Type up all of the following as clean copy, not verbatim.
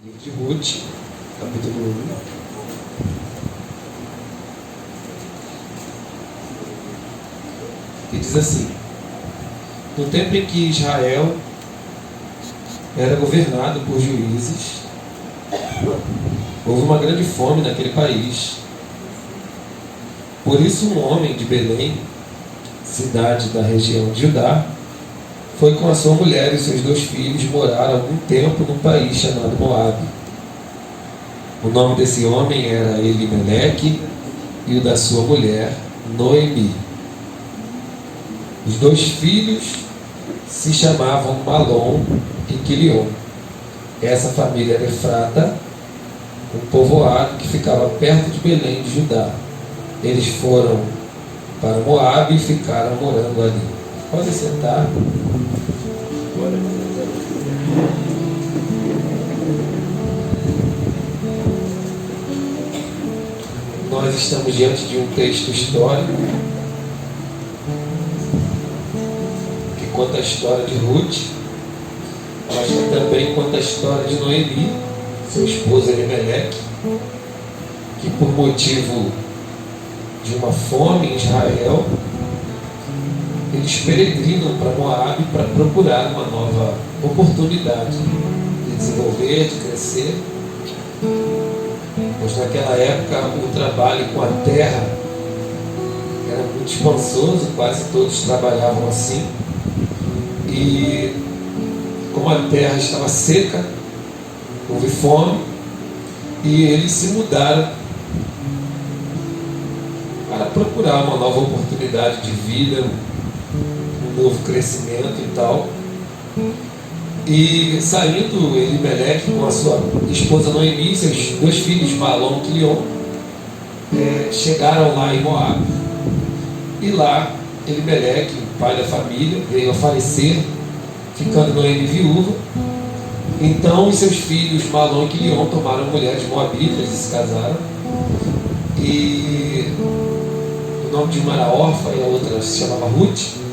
Livro de Ruth, capítulo 1. E diz assim: no tempo em que Israel era governado por juízes, houve uma grande fome naquele país. Por isso um homem de Belém, cidade da região de Judá, foi com a sua mulher e seus 2 filhos morar algum tempo num país chamado Moabe. O nome desse homem era Elimeleque e o da sua mulher, Noemi. Os 2 filhos se chamavam Malom e Quilion. Essa família era Efrata, um povoado que ficava perto de Belém de Judá. Eles foram para Moabe e ficaram morando ali. Pode sentar. Nós estamos diante de um texto histórico que conta a história de Ruth, mas que também conta a história de Noemi, seu esposo Elimeleque, que por motivo de uma fome em Israel, eles peregrinam para Moabe para procurar uma nova oportunidade de desenvolver, de crescer. Pois naquela época o trabalho com a terra era muito espansoso, quase todos trabalhavam assim. E como a terra estava seca, houve fome, e eles se mudaram para procurar uma nova oportunidade de vida, um novo crescimento e tal. E saindo Elimeleque com a sua esposa Noemi e seus 2 filhos Malom e Quilion, chegaram lá em Moabe. E lá Elimeleque, o pai da família, veio a falecer, ficando Noemi viúva. Então os seus filhos Malom e Quilion tomaram mulheres moabitas e se casaram. E o nome de uma era órfã e a outra se chamava Ruth.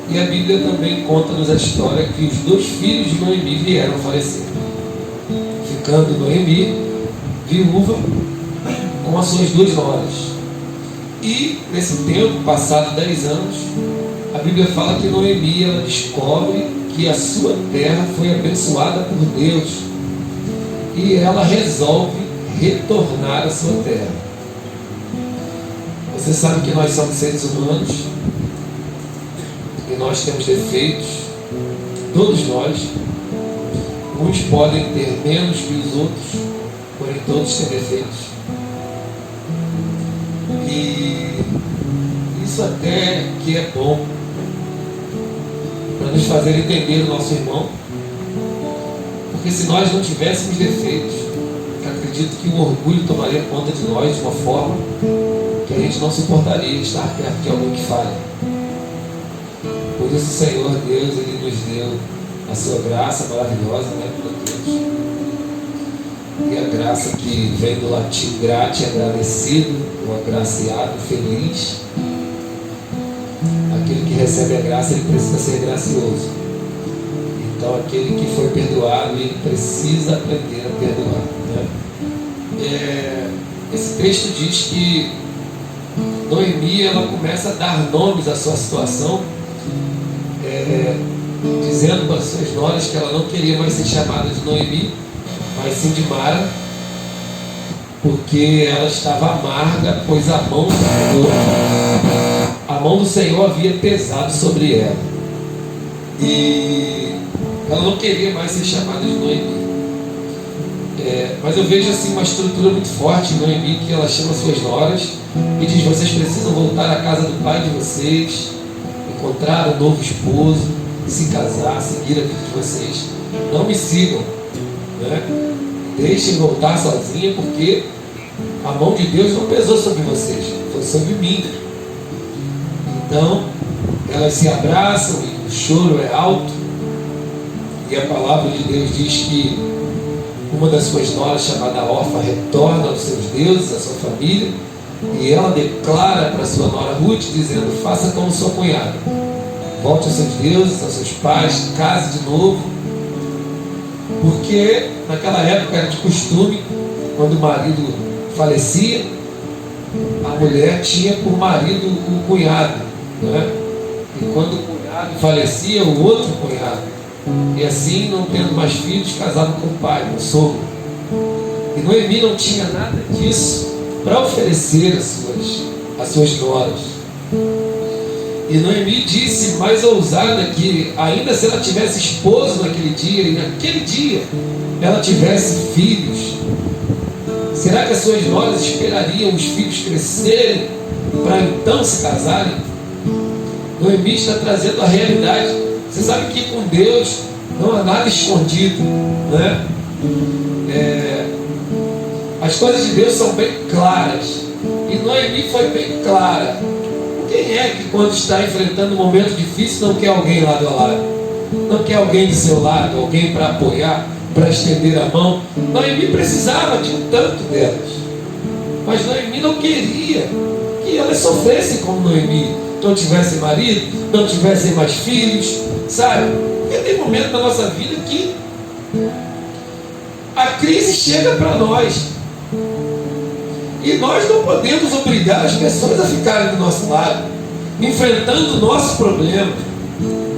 E a Bíblia também conta-nos a história que os 2 filhos de Noemi vieram a falecer, ficando Noemi viúva com as suas 2 noras. E nesse tempo, passado 10 anos, a Bíblia fala que Noemi ela descobre que a sua terra foi abençoada por Deus e ela resolve retornar à sua terra. Você sabe que nós somos seres humanos e nós temos defeitos, todos nós. Uns podem ter menos que os outros, porém todos têm defeitos. E isso até que é bom para nos fazer entender o nosso irmão, porque se nós não tivéssemos defeitos, acredito que o orgulho tomaria conta de nós de uma forma que a gente não suportaria estar perto de alguém que falha. Por isso o Senhor Deus, Ele nos deu a sua graça maravilhosa, né, para todos. E a graça que vem do latim grati, agradecido, ou agraciado, feliz. Aquele que recebe a graça, ele precisa ser gracioso. Então aquele que foi perdoado, ele precisa aprender a perdoar, né? Esse texto diz que Noemi ela começa a dar nomes à sua situação, dizendo para as suas noras que ela não queria mais ser chamada de Noemi, mas sim de Mara, porque ela estava amarga, pois a mão do Senhor havia pesado sobre ela, e ela não queria mais ser chamada de Noemi. Mas eu vejo assim uma estrutura muito forte em Noemi, que ela chama suas noras e diz: vocês precisam voltar à casa do pai de vocês, encontrar um novo esposo, se casar, seguir a vida de vocês. Não me sigam, né? Deixem voltar sozinha, porque a mão de Deus não pesou sobre vocês, foi sobre mim. Então elas se abraçam e o choro é alto, e a palavra de Deus diz que uma das suas noras, chamada Orfa, retorna aos seus deuses, à sua família, e ela declara para sua nora Ruth, dizendo: faça como sua cunhada, volte aos seus deuses, aos seus pais, case de novo, Porque naquela época era de costume, quando o marido falecia, a mulher tinha por marido o cunhado, né? E quando o cunhado falecia, o outro cunhado. E assim, não tendo mais filhos, casava com o pai, com o sogro. E Noemi não tinha nada disso para oferecer às suas noras. E Noemi disse, mais ousada, que ainda se ela tivesse esposo naquele dia, e naquele dia ela tivesse filhos, será que as suas noras esperariam os filhos crescerem para então se casarem? Noemi está trazendo a realidade. Você sabe que com Deus não há nada escondido, né? As coisas de Deus são bem claras. E Noemi foi bem clara. Quem é que quando está enfrentando um momento difícil não quer alguém lado a lado? Não quer alguém do seu lado, alguém para apoiar, para estender a mão? Noemi precisava de um tanto delas. Mas Noemi não queria que elas sofressem como Noemi. Não tivessem marido, não tivessem mais filhos, sabe? Porque tem momentos na nossa vida que a crise chega para nós. E nós não podemos obrigar as pessoas a ficarem do nosso lado, enfrentando o nosso problema.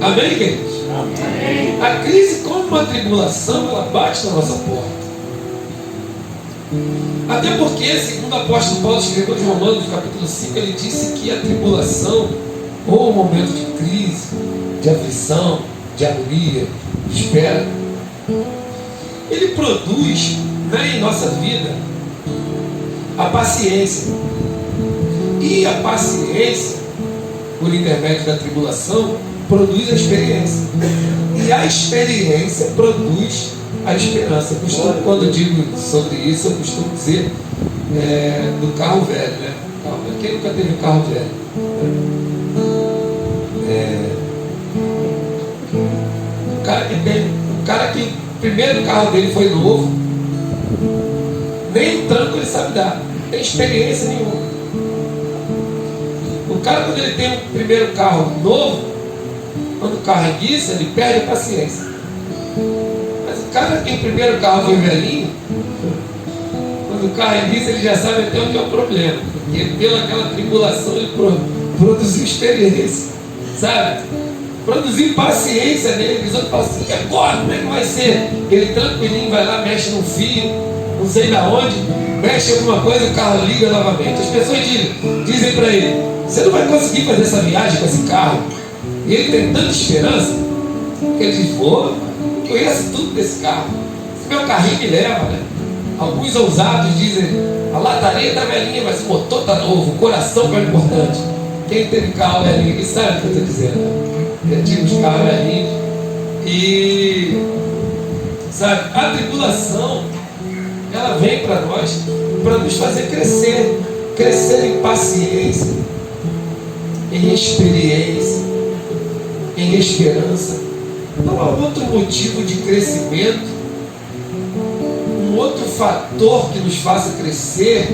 Amém, queridos? Amém. A crise, como uma tribulação, ela bate na nossa porta. Até porque, segundo o apóstolo Paulo escreveu em Romanos, capítulo 5, ele disse que a tribulação, ou um momento de crise, de aflição, de agonia, de espera, ele produz, né, em nossa vida a paciência. E a paciência, por intermédio da tribulação, produz a experiência. E a experiência produz a esperança. Quando eu digo sobre isso, eu costumo dizer do carro velho, né? Quem nunca teve um carro velho? O cara que o primeiro carro dele foi novo, nem o tranco ele sabe dar, não tem experiência nenhuma. O cara, quando ele tem um primeiro carro novo, quando o carro enguiça, ele perde a paciência. Mas o cara que tem o primeiro carro foi velhinho, quando o carro enguiça, ele já sabe até onde é o problema, porque pelaquela tribulação ele produziu experiência, sabe? Produzir paciência nele, ele fala assim, e agora, como é que vai ser? Ele tranquilinho vai lá, mexe no fio, não sei da onde, mexe alguma coisa, o carro liga novamente. As pessoas dizem para ele, você não vai conseguir fazer essa viagem com esse carro. E ele tem tanta esperança, que ele diz, vou, eu conheço tudo desse carro, esse meu carrinho me leva, né? Alguns ousados dizem, a lataria está velhinha, mas o motor está novo, o coração que é importante. Quem teve carro velhinho aqui sabe o que eu estou dizendo, né? Eu tive os carros velhinhos. E sabe, a tribulação, ela vem para nós para nos fazer crescer em paciência, em experiência, em esperança. Não há outro motivo de crescimento, um outro fator que nos faça crescer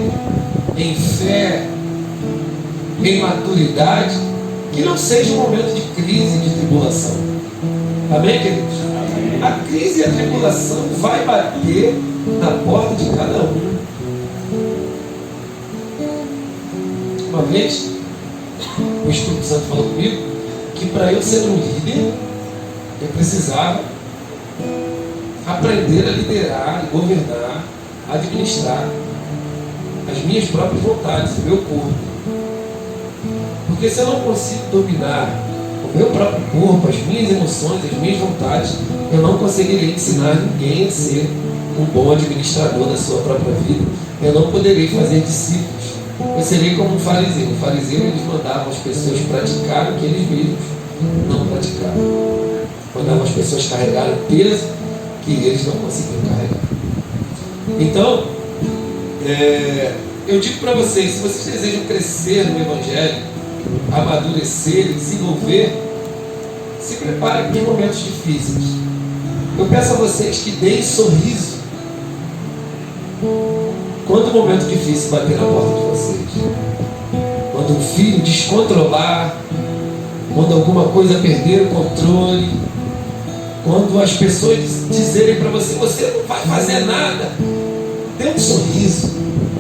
em fé, em maturidade, que não seja um momento de crise, de tribulação. Amém, queridos? Amém. A crise e a tribulação vai bater na porta de cada um. Uma vez, o Espírito Santo falou comigo que para eu ser um líder, eu precisava aprender a liderar, governar, administrar as minhas próprias vontades, o meu corpo. Porque se eu não consigo dominar o meu próprio corpo, as minhas emoções, as minhas vontades, eu não conseguirei ensinar ninguém a ser um bom administrador da sua própria vida. Eu não poderei fazer discípulos. Eu serei como um fariseu. O fariseu, eles mandavam as pessoas praticar o que eles mesmos não praticavam. Mandavam as pessoas carregar o peso que eles não conseguiam carregar. Então, eu digo para vocês, se vocês desejam crescer no Evangelho, amadurecer e desenvolver, se preparem para os momentos difíceis. Eu peço a vocês que deem sorriso quando o momento difícil bater na porta de vocês. Quando um filho descontrolar, quando alguma coisa perder o controle, Quando as pessoas dizerem para você, você não vai fazer nada, dê um sorriso.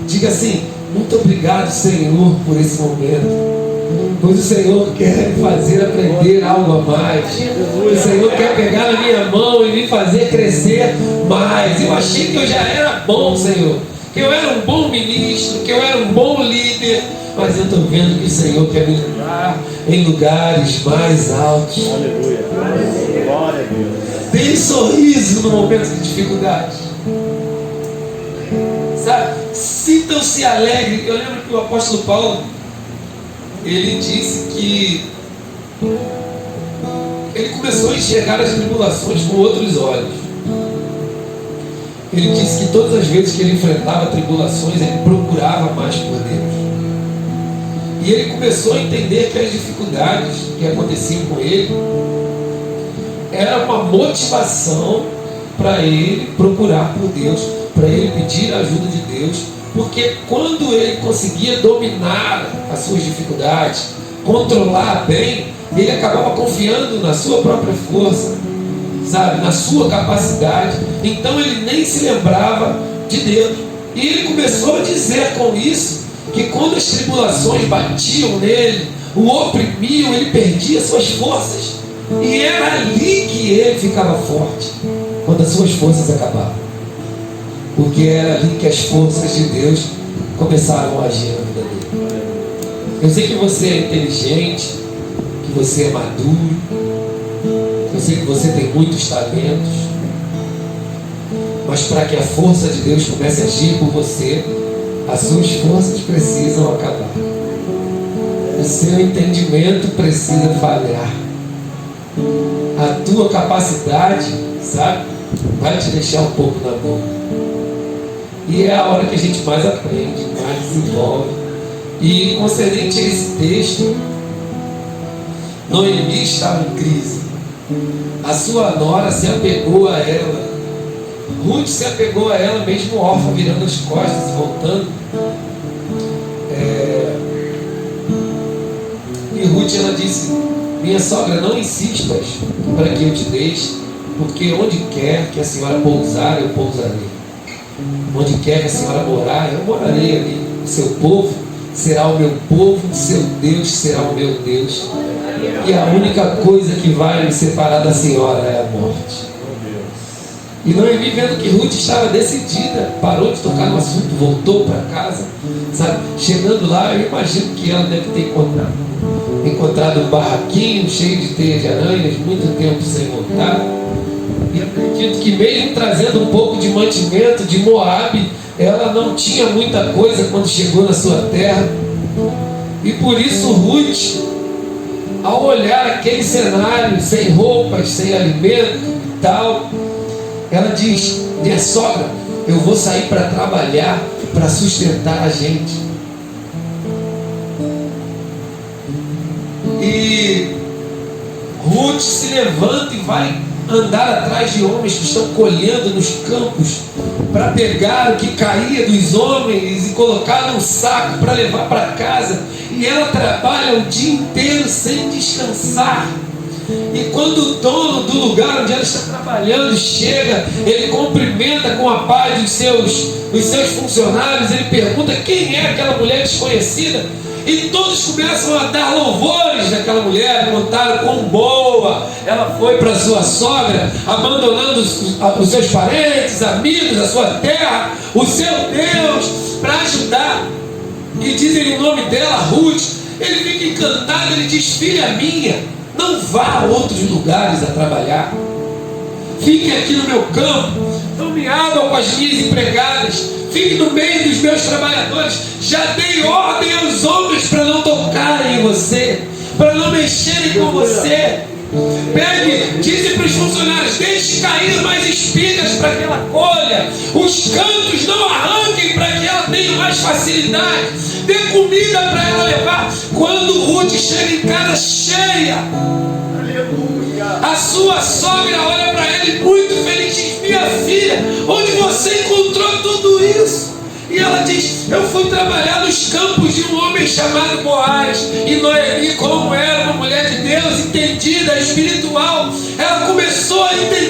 Diga assim: muito obrigado, Senhor, por esse momento. Pois o Senhor quer me fazer aprender algo a mais. O Senhor quer pegar na minha mão e me fazer crescer mais. Eu achei que eu já era bom, Senhor, que eu era um bom ministro, que eu era um bom líder, mas eu estou vendo que o Senhor quer me levar em lugares mais altos. Aleluia. Glória a Deus. Dê sorriso no momento de dificuldade. Sabe? Sintam-se alegres. Eu lembro que o apóstolo Paulo, ele disse que ele começou a enxergar as tribulações com outros olhos. Ele disse que todas as vezes que ele enfrentava tribulações, ele procurava mais por Deus. E ele começou a entender que as dificuldades que aconteciam com ele era uma motivação para ele procurar por Deus, para ele pedir a ajuda de Deus, porque quando ele conseguia dominar as suas dificuldades, controlar bem, ele acabava confiando na sua própria força, sabe, na sua capacidade. Então ele nem se lembrava de Deus. E ele começou a dizer com isso que quando as tribulações batiam nele, o oprimiam, ele perdia suas forças. E era ali que ele ficava forte, quando as suas forças acabavam. Porque era ali que as forças de Deus começaram a agir na vida dele. Eu sei que você é inteligente, que você é maduro, eu sei que você tem muitos talentos, mas para que a força de Deus comece a agir por você, as suas forças precisam acabar. O seu entendimento precisa falhar. A tua capacidade, sabe, vai te deixar um pouco na mão. E é a hora que a gente mais aprende, mais desenvolve. E concernente a esse texto, Noemi estava em crise. A sua nora se apegou a ela. Ruth se apegou a ela, mesmo órfã, virando as costas e voltando. E Ruth, ela disse: minha sogra, não insistas para que eu te deixe, porque onde quer que a senhora pousar, eu pousarei. Onde quer que a senhora morar, eu morarei ali. O seu povo será o meu povo, o seu Deus será o meu Deus. E a única coisa que vai me separar da senhora é a morte. E Noemi, vendo que Ruth estava decidida, parou de tocar no assunto, voltou para casa, sabe? Chegando lá, eu imagino que ela deve ter encontrado um barraquinho cheio de teia de aranhas, muito tempo sem voltar. E acredito que mesmo trazendo um pouco de mantimento de Moabe, ela não tinha muita coisa quando chegou na sua terra. E por isso Ruth, ao olhar aquele cenário, sem roupas, sem alimento e tal, ela diz: minha sogra, eu vou sair para trabalhar, para sustentar a gente. E Ruth se levanta e vai andar atrás de homens que estão colhendo nos campos, para pegar o que caía dos homens e colocar num saco para levar para casa. E ela trabalha o dia inteiro sem descansar. E quando o dono do lugar onde ela está trabalhando chega, ele cumprimenta com a paz os seus funcionários. Ele pergunta quem é aquela mulher desconhecida, e todos começam a dar louvores daquela mulher, contaram quão boa ela foi para sua sogra, abandonando os seus parentes, amigos, a sua terra, o seu Deus, para ajudar. E dizem o nome dela, Ruth. Ele fica encantado, ele diz: filha minha, não vá a outros lugares a trabalhar, fique aqui no meu campo, tome água com as minhas empregadas, fique no meio dos meus trabalhadores. Já dei ordem aos homens para não tocarem em você, para não mexerem com você. Pegue, dizem para os funcionários: deixe cair mais espigas para que ela colha, os cantos não arranquem para que ela tenha mais facilidade, dê comida para ela levar. Quando Ruth chega em casa cheia, a sua sogra olha para ele muito feliz e diz: minha filha, onde você encontrou tudo isso? E ela diz: eu fui trabalhar nos campos de um homem chamado Boaz. E Noemi, como era uma mulher de Deus, entendida, espiritual, ela começou a entender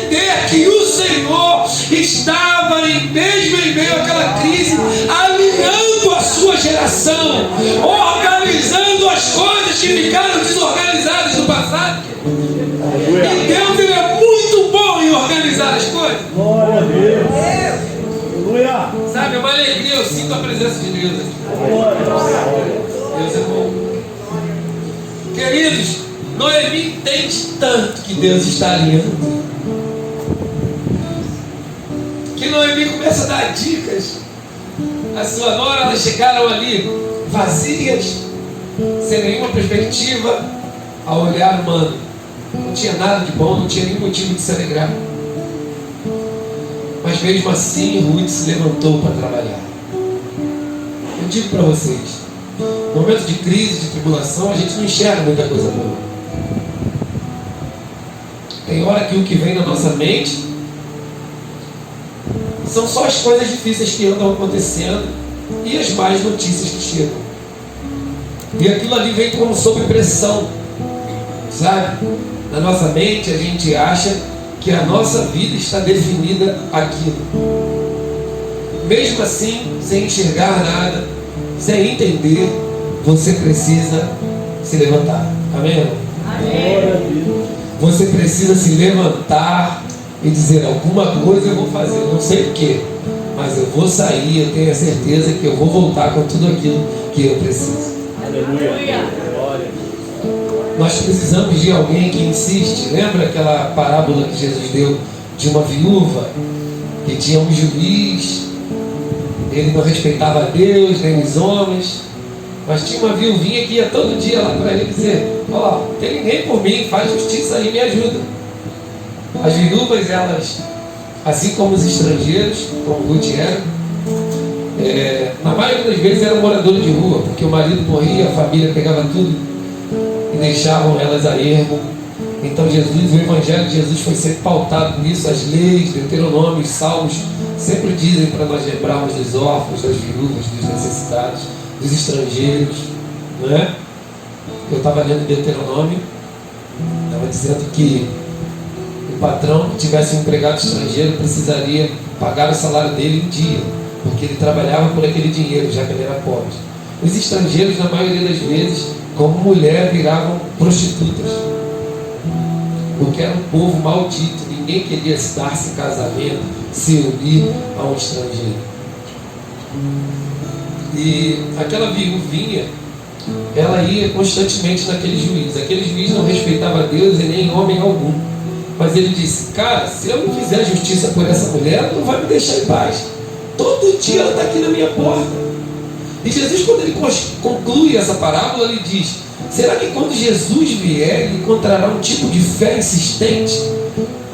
E Deus, ele é muito bom em organizar as coisas. Glória a Deus. Aleluia. Sabe, é uma alegria, eu sinto a presença de Deus aqui. Glória a Deus. Deus é bom. Queridos, Noemi entende tanto que Deus está alinhando, que Noemi começa a dar dicas. A sua nora, elas chegaram ali vazias, sem nenhuma perspectiva, a olhar humano. Não tinha nada de bom, não tinha nenhum motivo de se alegrar. Mas mesmo assim, Ruth se levantou para trabalhar. Eu digo para vocês, no momento de crise, de tribulação, a gente não enxerga muita coisa boa. Tem hora que o que vem na nossa mente são só as coisas difíceis que andam acontecendo e as más notícias que chegam. E aquilo ali vem como sob pressão, sabe? Na nossa mente a gente acha que a nossa vida está definida aquilo. Mesmo assim, sem enxergar nada, sem entender, você precisa se levantar. Amém? Amém. Você precisa se levantar e dizer: alguma coisa eu vou fazer, eu não sei o que, mas eu vou sair, eu tenho a certeza que eu vou voltar com tudo aquilo que eu preciso. Aleluia. Glória. Nós precisamos de alguém que insiste. Lembra aquela parábola que Jesus deu de uma viúva que tinha um juiz, ele não respeitava a Deus nem os homens, mas tinha uma viuvinha que ia todo dia lá para ele dizer: ó, não tem ninguém por mim, faz justiça aí, me ajuda. As viúvas, elas, assim como os estrangeiros, como Ruth era, na maioria das vezes eram moradores de rua, porque o marido morria, a família pegava tudo e deixavam elas a ermo. Então Jesus, o Evangelho de Jesus foi sempre pautado nisso. As leis, Deuteronômio, os Salmos sempre dizem para nós lembrarmos dos órfãos, das viúvas, dos necessitados, dos estrangeiros, não é? Eu estava lendo Deuteronômio, estava dizendo que o patrão que tivesse um empregado estrangeiro precisaria pagar o salário dele em dia, porque ele trabalhava por aquele dinheiro, já que ele era pobre. Os estrangeiros, na maioria das vezes, como mulher, viravam prostitutas, porque era um povo maldito. Ninguém queria dar-se em casamento, se unir a um estrangeiro. E aquela viuvinha, ela ia constantemente naquele juiz. Aquele juiz não respeitava Deus e nem homem algum. Mas ele disse: cara, se eu não fizer justiça por essa mulher, ela não vai me deixar em paz. Todo dia ela está aqui na minha porta. E Jesus, quando ele conclui essa parábola, ele diz: será que quando Jesus vier, ele encontrará um tipo de fé insistente?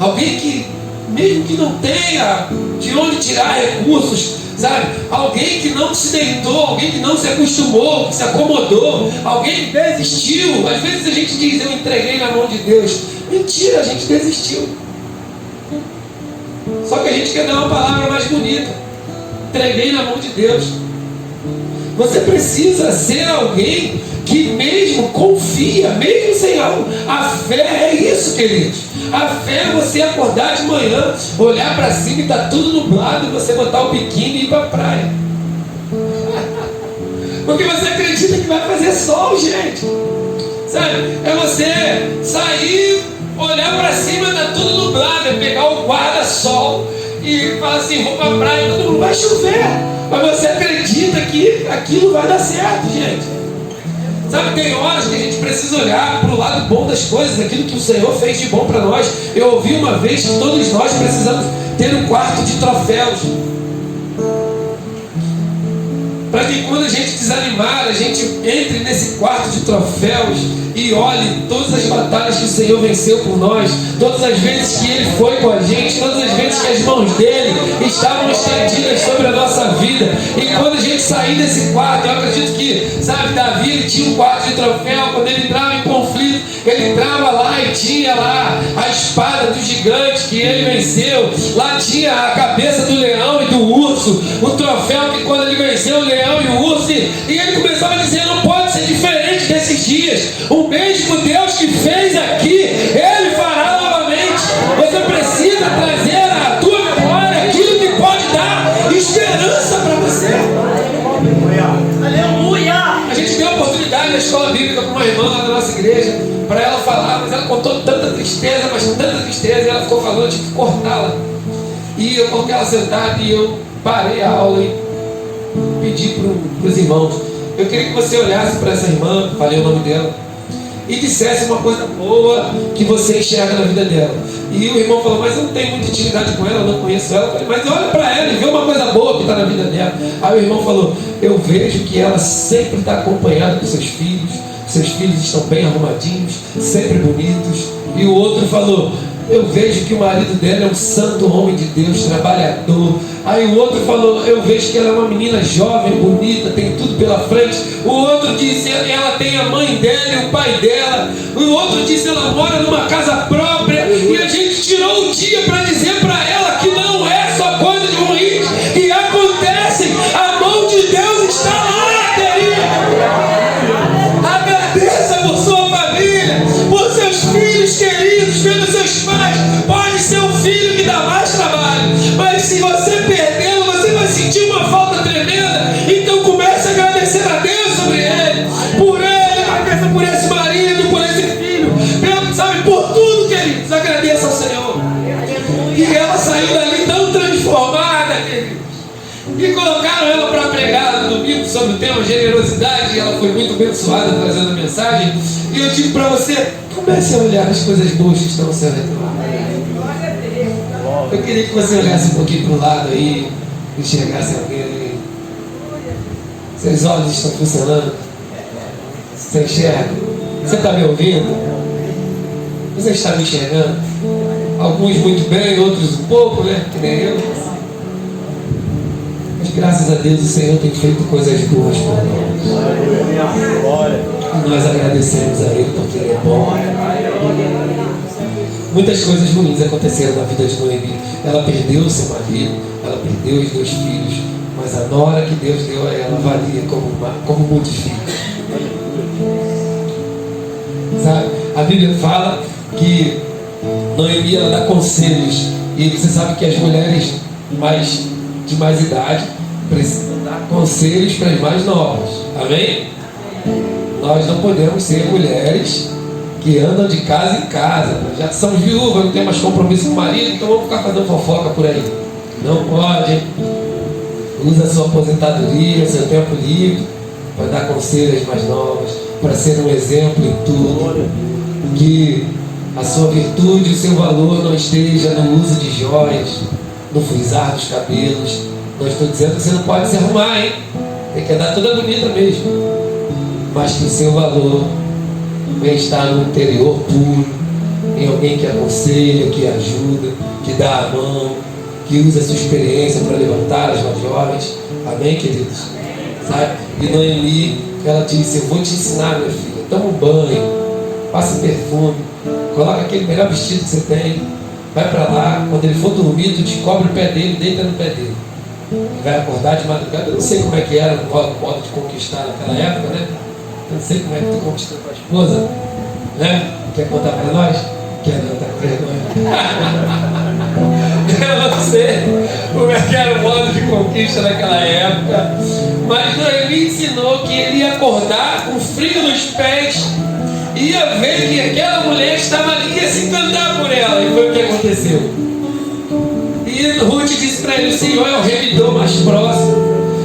Alguém que, mesmo que não tenha de onde tirar recursos, sabe? Alguém que não se deitou, alguém que não se acostumou, que se acomodou, alguém que desistiu. Às vezes a gente diz: eu entreguei na mão de Deus. Mentira, a gente desistiu. Só que a gente quer dar uma palavra mais bonita: entreguei na mão de Deus. Você precisa ser alguém que mesmo confia, mesmo sem algo. A fé é isso, queridos. A fé é você acordar de manhã, olhar para cima e está tudo nublado, e você botar o biquíni e ir para a praia. Porque você acredita que vai fazer sol, gente. Sabe? É você sair, olhar para cima, está tudo nublado, é pegar o guarda-sol e falar assim: vou para a praia, todo mundo vai chover. Mas você acredita que aquilo vai dar certo, gente. Sabe, tem horas que a gente precisa olhar para o lado bom das coisas, aquilo que o Senhor fez de bom para nós. Eu ouvi uma vez que todos nós precisamos ter um quarto de troféus, para que quando a gente desanimar, a gente entre nesse quarto de troféus e olhe todas as batalhas que o Senhor venceu por nós, todas as vezes que Ele foi com a gente, todas as vezes que as mãos dEle estavam estendidas sobre a nossa vida. E quando a gente sair desse quarto, eu acredito que, sabe, Davi, ele tinha um quarto de troféu. Quando ele entrava em conflito, ele entrava lá e tinha lá a espada do gigante que ele venceu. Lá tinha a cabeça do leão e do urso, o troféu que quando ele venceu o leão e o urso, e ele começava a dizer: não pode ser diferente desses dias. O mesmo Deus que fez aqui, Ele fará novamente. Você precisa trazer à tua memória aquilo que pode dar esperança para você. Aleluia! A gente deu a oportunidade na escola bíblica para uma irmã lá da nossa igreja, para ela falar, mas ela contou tanta tristeza, mas tanta tristeza, e ela ficou falando, eu tive que cortá-la. E eu coloquei ela sentada e eu parei a aula e pedi para os irmãos, eu queria que você olhasse para essa irmã, falei o nome dela, e dissesse uma coisa boa que você enxerga na vida dela. E o irmão falou, mas eu não tenho muita intimidade com ela, eu não conheço ela. Eu falei, mas olha para ela e vê uma coisa boa que está na vida dela. Aí o irmão falou, eu vejo que ela sempre está acompanhada com seus filhos estão bem arrumadinhos, sempre bonitos. E o outro falou, eu vejo que o marido dela é um santo homem de Deus, trabalhador. Aí o outro falou, eu vejo que ela é uma menina jovem, bonita, tem tudo pela frente. O outro disse, ela tem a mãe dela e o pai dela. O outro disse, ela mora numa casa própria. E a gente tirou o dia para dizer para ela que não é só coisa de ruim que acontecem. A mão de Deus está lá, querido. Agradeça por sua família, por seus filhos queridos, pelos seus pais. Pode ser um filho que dá mais trabalho, mas se você perdê-lo, você vai sentir uma falta tremenda. Então comece a agradecer a Deus sobre ele, agradeça por esse marido, por esse filho, sabe, por tudo, queridos. Agradeça ao Senhor. E ela saiu dali tão transformada, queridos. E colocaram ela para pregar no domingo sobre o tema generosidade, e ela foi muito abençoada trazendo a mensagem. E eu digo para você, comece a olhar as coisas boas que estão ao seu redor. Eu queria que você olhasse um pouquinho para o lado aí, enxergasse alguém ali. Seus olhos estão funcionando? Você enxerga? Você está me ouvindo? Você está me enxergando? Alguns muito bem, outros um pouco, né? Que nem eu. Mas graças a Deus o Senhor tem feito coisas boas por nós. E nós agradecemos a Ele porque Ele é bom. Muitas coisas ruins aconteceram na vida de Noemi. Ela perdeu o seu marido, ela perdeu os 2 filhos, mas a nora que Deus deu a ela valia como muitos filhos. Sabe? A Bíblia fala que Noemi ela dá conselhos, e você sabe que as mulheres de mais idade precisam dar conselhos para as mais novas. Amém? Nós não podemos ser mulheres que andam de casa em casa. Nós já somos viúvas, não tem mais compromisso com o marido, então vamos ficar fazendo fofoca por aí. Não pode. Usa a sua aposentadoria, seu tempo livre para dar conselhos às mais novas, para ser um exemplo em tudo. Que a sua virtude e o seu valor não esteja no uso de joias, no frisar dos cabelos. Não estou dizendo que você não pode se arrumar, hein? Tem que andar toda bonita mesmo. Mas que o seu valor vem estar no interior puro, em alguém que aconselha, que ajuda, que dá a mão, que usa a sua experiência para levantar as mais jovens. Amém, queridos? Sabe? E Noemi, ela disse, eu vou te ensinar, minha filha, toma um banho, passa perfume, coloca aquele melhor vestido que você tem, vai para lá, quando ele for dormir, tu descobre o pé dele, deita no pé dele. Ele vai acordar de madrugada. Eu não sei como é que era o modo de conquistar naquela época, né? Eu não sei como é que tu conquistou tua esposa, né? Quer contar para nós? Quer não, tá com vergonha. Eu não sei como é que era o modo de conquista naquela época, mas Noemi ensinou que ele ia acordar com frio nos pés, ia ver que aquela mulher estava ali, ia se encantar por ela, e foi o que aconteceu. E Ruth disse para ele, o Senhor é o remidor mais próximo,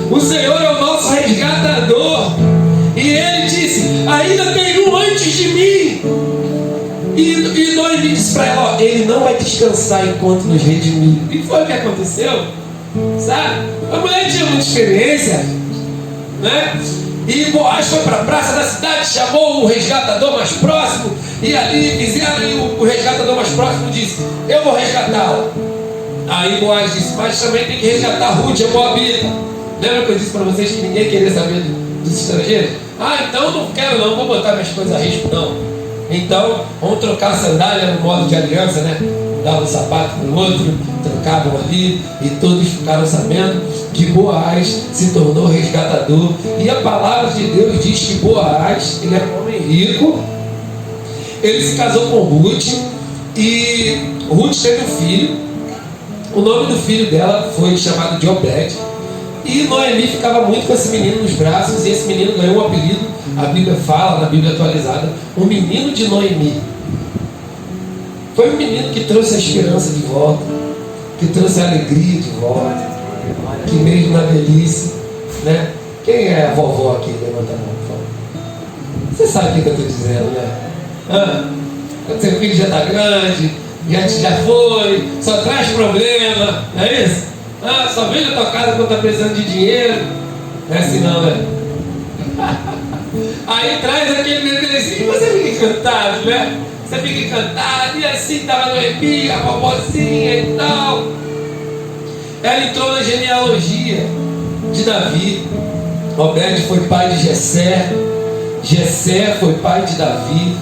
o Senhor é o nosso resgatador. E ele disse, ainda tem um antes de mim. E Noemi disse para ela, ó, ele não vai descansar enquanto nos redimir. E foi o que aconteceu, sabe? A mulher tinha muita experiência, né? E Boaz foi para a praça da cidade, chamou o resgatador mais próximo, e ali fizeram, e o resgatador mais próximo disse, eu vou resgatá-la. Aí Boaz disse, mas também tem que resgatar Ruth, a Moabita. Lembra que eu disse para vocês que ninguém queria saber dos estrangeiros? Então não quero não, vou botar minhas coisas a risco não. Então vamos trocar a sandália no modo de aliança, né? Dava um sapato para o outro, trocavam ali, e todos ficaram sabendo que Boaz se tornou resgatador. E a palavra de Deus diz que Boaz, ele era um homem rico, ele se casou com Ruth, e Ruth teve um filho. O nome do filho dela foi chamado de Obed. E Noemi ficava muito com esse menino nos braços, e esse menino ganhou um apelido, a Bíblia fala, na Bíblia atualizada, o menino de Noemi. Foi um menino que trouxe a esperança de volta, que trouxe a alegria de volta, que mesmo na velhice, né? Quem é a vovó aqui? Levanta a mão, por favor. Você sabe o que eu estou dizendo, né? Quando seu filho já está grande, já foi, só traz problema, não é isso? Só vem na tua casa quando está precisando de dinheiro. Não é assim não, né? Aí traz aquele bebezinho e você fica encantado, né? Você fica encantado, e assim estava no Ebi, a vovozinha e tal. Ela entrou na genealogia de Davi. Obed foi pai de Jessé, Jessé foi pai de Davi.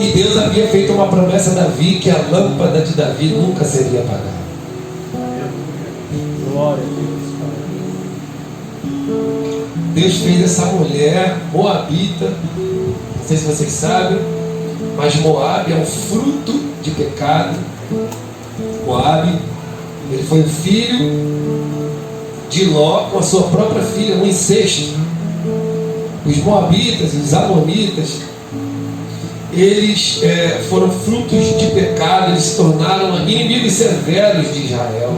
E Deus havia feito uma promessa a Davi, que a lâmpada de Davi nunca seria apagada. Glória a Deus. Deus fez essa mulher moabita, não sei se vocês sabem, mas Moabe é um fruto de pecado. Moabe, ele foi o filho de Ló com a sua própria filha, um incesto. Os moabitas e os amonitas, eles foram frutos de pecado, eles se tornaram inimigos severos de Israel.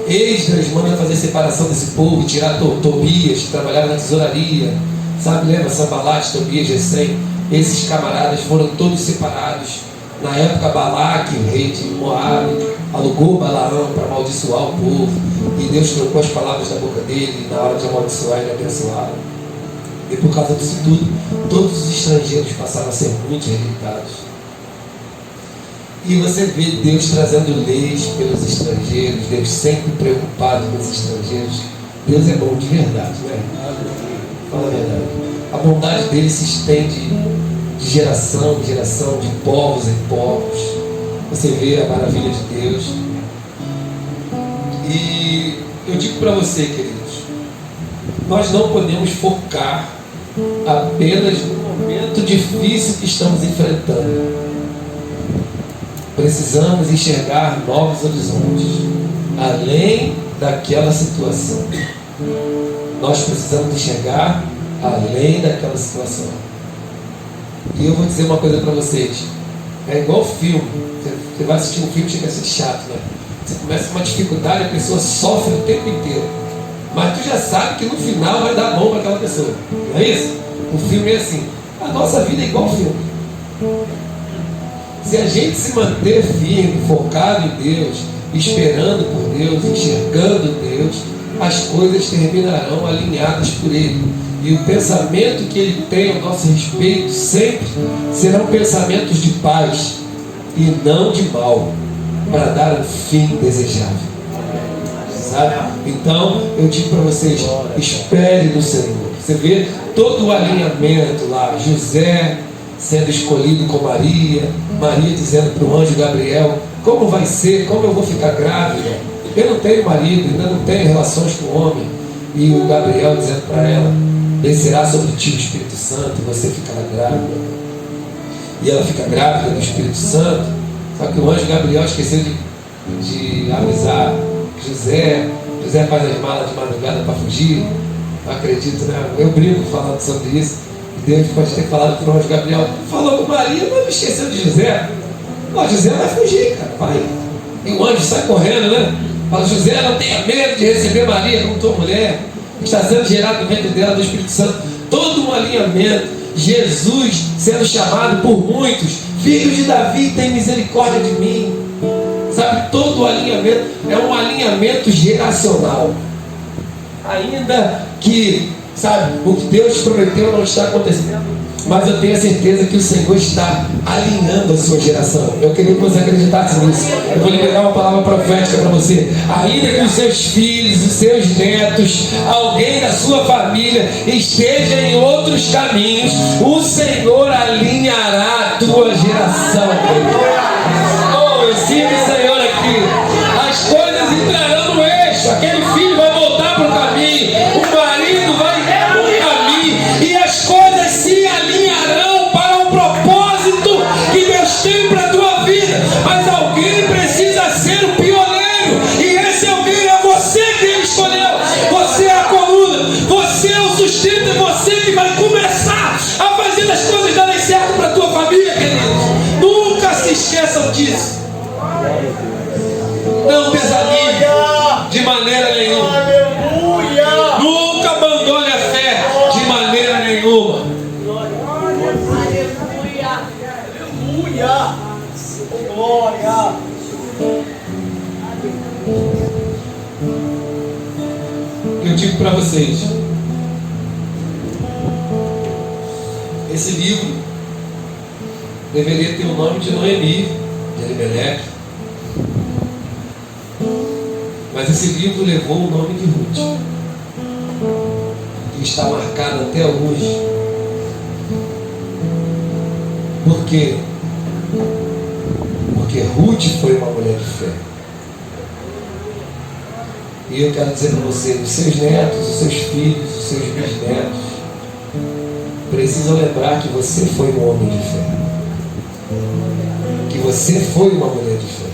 Esdras manda fazer separação desse povo, tirar Tobias, que trabalhava na tesouraria, sabe, lembra? Sanbalate, Tobias, Gesem. Esses camaradas foram todos separados. Na época, Balaque, o rei de Moabe, alugou Balaão para amaldiçoar o povo, e Deus trocou as palavras da boca dele, e na hora de amaldiçoar, ele abençoaram. E por causa disso tudo, todos os estrangeiros passaram a ser muito rejeitados. E você vê Deus trazendo leis pelos estrangeiros, Deus sempre preocupado com os estrangeiros. Deus é bom de verdade, né? Fala a verdade. A bondade dele se estende de geração em geração, de povos em povos. Você vê a maravilha de Deus. E eu digo para você, queridos, nós não podemos focar apenas no momento difícil que estamos enfrentando. Precisamos enxergar novos horizontes, além daquela situação. Nós precisamos enxergar além daquela situação. E eu vou dizer uma coisa para vocês. É igual filme. Você vai assistir um filme e chega a ser chato, né? Você começa com uma dificuldade, a pessoa sofre o tempo inteiro. Mas tu já sabe que no final vai dar bom para aquela pessoa. Não é isso? O filme é assim. A nossa vida é igual filme. Se a gente se manter firme, focado em Deus, esperando por Deus, enxergando Deus, as coisas terminarão alinhadas por Ele. E o pensamento que Ele tem ao nosso respeito sempre serão pensamentos de paz e não de mal, para dar um fim desejável. Sabe? Então, eu digo para vocês, espere no Senhor. Você vê todo o alinhamento lá, José sendo escolhido com Maria, Maria dizendo para o anjo Gabriel, como vai ser, como eu vou ficar grávida? Eu não tenho marido, ainda não tenho relações com o homem. E o Gabriel dizendo para ela, descerá sobre ti o Espírito Santo, e você ficará grávida. E ela fica grávida do Espírito Santo, só que o anjo Gabriel esqueceu de avisar José. José faz as malas de madrugada para fugir. Não acredito, né? Eu brinco falando sobre isso. Deus pode ter falado para o anjo Gabriel, falou com Maria, mas me esqueceu de José. Ó, José vai fugir, cara, vai. E o anjo sai correndo, né? Fala, José, não tenha medo de receber Maria como tua mulher. Está sendo gerado no ventre dela do Espírito Santo. Todo um alinhamento. Jesus sendo chamado por muitos, filho de Davi, tem misericórdia de mim. Sabe, todo o alinhamento é um alinhamento geracional. Ainda que, sabe, o que Deus prometeu não está acontecendo, mas eu tenho a certeza que o Senhor está alinhando a sua geração. Eu queria que você acreditasse nisso. Eu vou liberar uma palavra profética para você. Ainda que os seus filhos, os seus netos, alguém da sua família esteja em outros caminhos, o Senhor alinhará a tua geração. Oh, eu sinto o Senhor aqui. As coisas entrarão no eixo. Aquele filho vai voltar para o caminho. O marido vai para o caminho. E as coisas se alinharão para o propósito que Deus tem para a tua vida. Mas alguém precisa ser o pioneiro. E esse alguém é você que Ele escolheu. Você é a coluna. Você é o sustento. É você que vai começar a fazer as coisas darem certo para a tua família, querido. disso. Não desanime de maneira nenhuma. Aleluia. Nunca abandone a fé de maneira nenhuma. Aleluia. Glória. Eu digo para vocês, esse livro deveria ter o nome de Noemi, de Elimelec, mas esse livro levou o nome de Ruth, que está marcado até hoje. Por quê? Porque Ruth foi uma mulher de fé. E eu quero dizer para você, os seus netos, os seus filhos, os seus bisnetos precisam lembrar que você foi um homem de fé. Que você foi uma mulher de fé.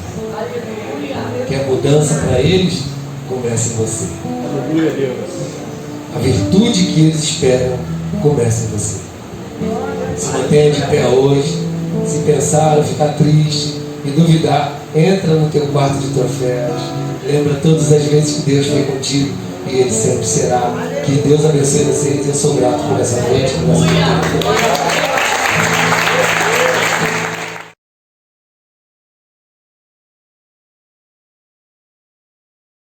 Que a mudança para eles começa em você. Aleluia, Deus. A virtude que eles esperam começa em você. Se mantenha de pé hoje. Se pensar, ficar triste e duvidar, entra no teu quarto de troféus. Lembra todas as vezes que Deus foi contigo e Ele sempre será. Que Deus abençoe vocês. Eu sou grato por essa noite, por essa noite.